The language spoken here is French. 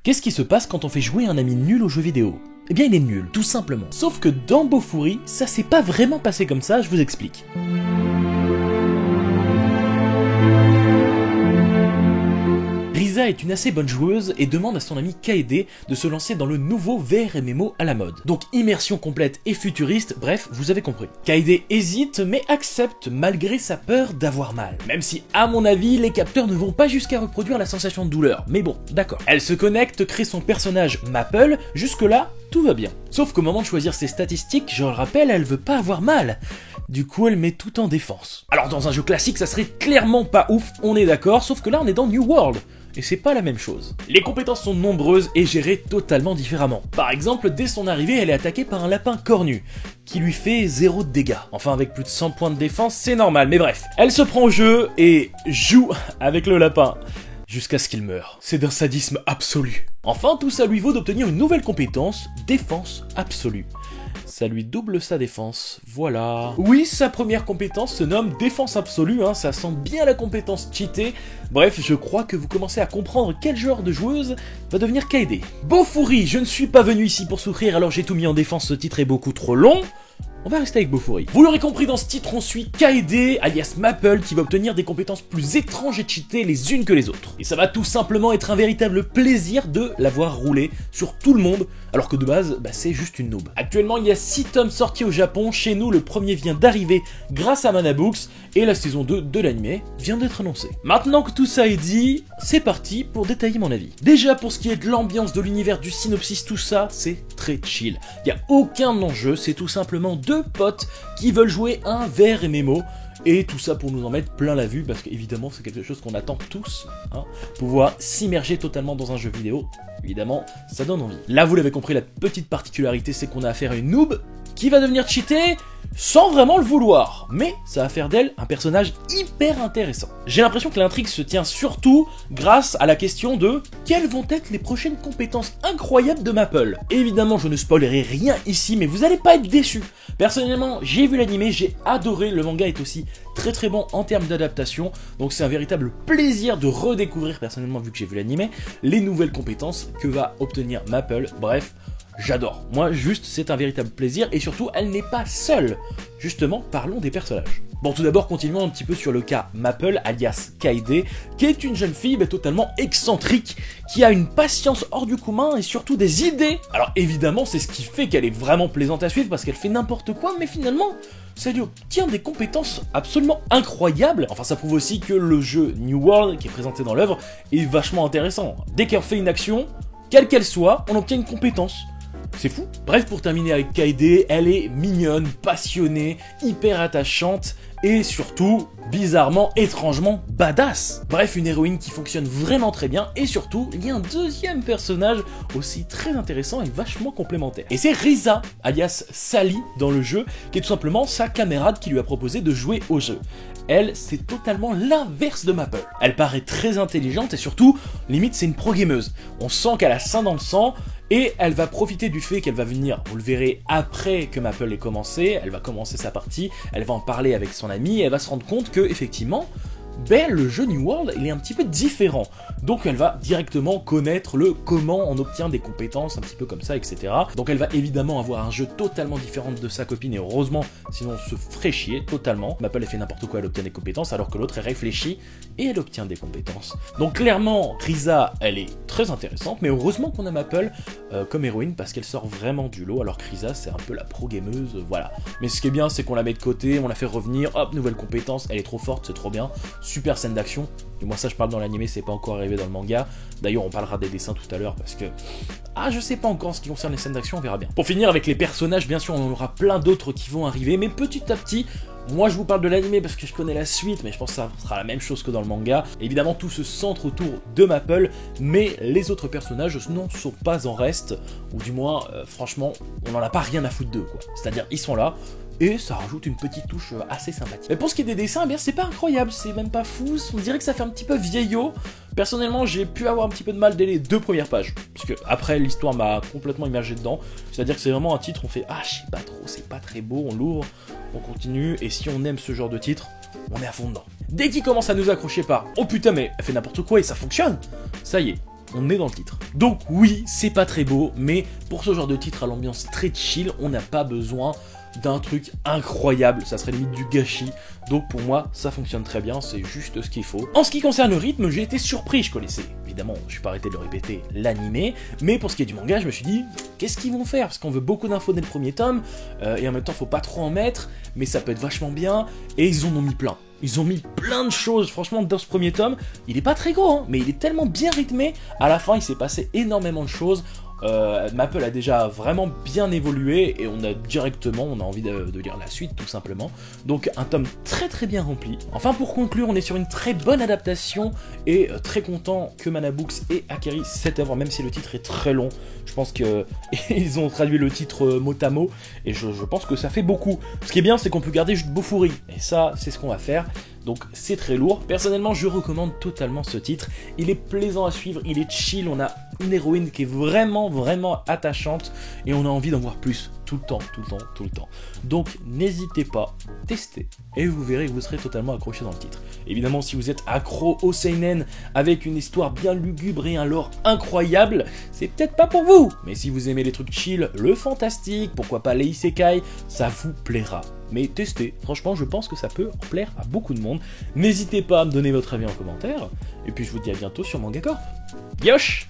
Qu'est-ce qui se passe quand on fait jouer un ami nul aux jeux vidéo? Eh bien il est nul, tout simplement. Sauf que dans Bofuri, ça s'est pas vraiment passé comme ça, je vous explique. Risa est une assez bonne joueuse et demande à son ami Kaede de se lancer dans le nouveau VRMMO à la mode. Donc immersion complète et futuriste, bref, vous avez compris. Kaede hésite mais accepte malgré sa peur d'avoir mal. Même si, à mon avis, les capteurs ne vont pas jusqu'à reproduire la sensation de douleur. Mais bon, d'accord. Elle se connecte, crée son personnage Maple, jusque-là, tout va bien. Sauf qu'au moment de choisir ses statistiques, je le rappelle, elle veut pas avoir mal. Du coup, elle met tout en défense. Alors dans un jeu classique, ça serait clairement pas ouf, on est d'accord, sauf que là on est dans New World. Et c'est pas la même chose. Les compétences sont nombreuses et gérées totalement différemment. Par exemple, dès son arrivée, elle est attaquée par un lapin cornu, qui lui fait 0 de dégâts. Enfin, avec plus de 100 points de défense, c'est normal, mais bref. Elle se prend au jeu et joue avec le lapin, jusqu'à ce qu'il meure. C'est d'un sadisme absolu. Enfin, tout ça lui vaut d'obtenir une nouvelle compétence, défense absolue. Ça lui double sa défense, voilà. Oui, sa première compétence se nomme défense absolue, hein, ça sent bien la compétence cheatée. Bref, je crois que vous commencez à comprendre quel genre de joueuse va devenir Kaede. Bofuri, je ne suis pas venu ici pour souffrir, alors j'ai tout mis en défense, ce titre est beaucoup trop long. On va rester avec Bofuri. Vous l'aurez compris, dans ce titre, on suit Kaede, alias Maple, qui va obtenir des compétences plus étranges et cheatées les unes que les autres. Et ça va tout simplement être un véritable plaisir de la voir rouler sur tout le monde, alors que de base, c'est juste une noob. Actuellement, il y a 6 tomes sortis au Japon, chez nous, le premier vient d'arriver grâce à Mana Books, et la saison 2 de l'anime vient d'être annoncée. Maintenant que tout ça est dit, c'est parti pour détailler mon avis. Déjà, pour ce qui est de l'ambiance, de l'univers, du synopsis, tout ça, c'est très chill. Il n'y a aucun enjeu, c'est tout simplement deux potes qui veulent jouer un VRMMO, et tout ça pour nous en mettre plein la vue, parce qu'évidemment c'est quelque chose qu'on attend tous, hein, pouvoir s'immerger totalement dans un jeu vidéo, évidemment ça donne envie. Là vous l'avez compris, la petite particularité c'est qu'on a affaire à une noob qui va devenir cheatée sans vraiment le vouloir, mais ça va faire d'elle un personnage hyper intéressant. J'ai l'impression que l'intrigue se tient surtout grâce à la question de quelles vont être les prochaines compétences incroyables de Maple. Évidemment, je ne spoilerai rien ici, mais vous allez pas être déçus. Personnellement, j'ai vu l'anime, j'ai adoré, le manga est aussi très très bon en termes d'adaptation, donc c'est un véritable plaisir de redécouvrir, personnellement vu que j'ai vu l'anime, les nouvelles compétences que va obtenir Maple. Bref, j'adore. Moi, juste, c'est un véritable plaisir, et surtout, elle n'est pas seule. Justement, parlons des personnages. Bon, tout d'abord, continuons un petit peu sur le cas Maple, alias Kaede, qui est une jeune fille totalement excentrique, qui a une patience hors du commun et surtout des idées. Alors évidemment, c'est ce qui fait qu'elle est vraiment plaisante à suivre, parce qu'elle fait n'importe quoi, mais finalement, ça lui obtient des compétences absolument incroyables. Enfin, ça prouve aussi que le jeu New World, qui est présenté dans l'œuvre, est vachement intéressant. Dès qu'elle fait une action, quelle qu'elle soit, on obtient une compétence. C'est fou. Bref, pour terminer avec Kaede, elle est mignonne, passionnée, hyper attachante et surtout, bizarrement, étrangement badass. Bref, une héroïne qui fonctionne vraiment très bien et surtout, il y a un deuxième personnage aussi très intéressant et vachement complémentaire. Et c'est Risa, alias Sally dans le jeu, qui est tout simplement sa camarade qui lui a proposé de jouer au jeu. Elle, c'est totalement l'inverse de Maple. Elle paraît très intelligente et surtout, limite, c'est une pro-gameuse. On sent qu'elle a ça dans le sang. Et elle va profiter du fait qu'elle va venir, vous le verrez, après que Maple ait commencé, elle va commencer sa partie, elle va en parler avec son ami, et elle va se rendre compte que, effectivement, le jeu New World, il est un petit peu différent. Donc elle va directement connaître le comment on obtient des compétences, un petit peu comme ça, etc. Donc elle va évidemment avoir un jeu totalement différent de sa copine, et heureusement, sinon on se ferait chier totalement. Maple, elle fait n'importe quoi, elle obtient des compétences, alors que l'autre, elle réfléchit, et elle obtient des compétences. Donc clairement, Risa, elle est très intéressante, mais heureusement qu'on a Maple comme héroïne, parce qu'elle sort vraiment du lot, alors que Risa, c'est un peu la pro-gameuse, voilà. Mais ce qui est bien, c'est qu'on la met de côté, on la fait revenir, hop, nouvelle compétence, elle est trop forte, c'est trop bien. Super scène d'action, et moi ça je parle dans l'anime, c'est pas encore arrivé dans le manga. D'ailleurs on parlera des dessins tout à l'heure parce que je sais pas encore en ce qui concerne les scènes d'action, on verra bien. Pour finir avec les personnages, bien sûr on en aura plein d'autres qui vont arriver, mais petit à petit, moi je vous parle de l'anime parce que je connais la suite, mais je pense que ça sera la même chose que dans le manga. Évidemment tout se centre autour de Maple, mais les autres personnages n'en sont pas en reste, ou du moins franchement on en a pas rien à foutre d'eux quoi. C'est-à-dire ils sont là, et ça rajoute une petite touche assez sympathique. Mais pour ce qui est des dessins, eh bien c'est pas incroyable, c'est même pas fou, on dirait que ça fait un petit peu vieillot. Personnellement, j'ai pu avoir un petit peu de mal dès les 2 premières pages, puisque après l'histoire m'a complètement immergé dedans. C'est-à-dire que c'est vraiment un titre, on fait je sais pas trop, c'est pas très beau, on l'ouvre, on continue, et si on aime ce genre de titre, on est à fond dedans. Dès qu'il commence à nous accrocher par oh putain mais elle fait n'importe quoi et ça fonctionne, ça y est. on est dans le titre. Donc oui, c'est pas très beau, mais pour ce genre de titre à l'ambiance très chill, on n'a pas besoin d'un truc incroyable, ça serait limite du gâchis, donc pour moi ça fonctionne très bien, c'est juste ce qu'il faut. En ce qui concerne le rythme, j'ai été surpris, je connaissais évidemment, je suis pas arrêté de le répéter, l'animé, mais pour ce qui est du manga, je me suis dit, qu'est-ce qu'ils vont faire? Parce qu'on veut beaucoup d'infos dès le premier tome, et en même temps faut pas trop en mettre, mais ça peut être vachement bien, et ils en ont mis plein. Ils ont mis plein de choses, franchement, dans ce premier tome, il est pas très gros, hein, mais il est tellement bien rythmé, à la fin il s'est passé énormément de choses. Maple a déjà vraiment bien évolué et on a envie de lire la suite tout simplement. Donc un tome très très bien rempli. Enfin pour conclure, on est sur une très bonne adaptation et très content que Mana Books ait acquéri cette œuvre, même si le titre est très long. Je pense qu'ils ont traduit le titre mot à mot et je pense que ça fait beaucoup. Ce qui est bien, c'est qu'on peut garder juste Bofuri et ça c'est ce qu'on va faire. Donc c'est très lourd. Personnellement, je recommande totalement ce titre. Il est plaisant à suivre, il est chill, on a une héroïne qui est vraiment attachante et on a envie d'en voir plus tout le temps. Donc n'hésitez pas, testez et vous verrez que vous serez totalement accroché dans le titre. Évidemment, si vous êtes accro au seinen avec une histoire bien lugubre et un lore incroyable, c'est peut-être pas pour vous. Mais si vous aimez les trucs chill, le fantastique, pourquoi pas les isekai, ça vous plaira. Mais testez, franchement je pense que ça peut en plaire à beaucoup de monde. N'hésitez pas à me donner votre avis en commentaire, et puis je vous dis à bientôt sur Manga Corp. Yosh!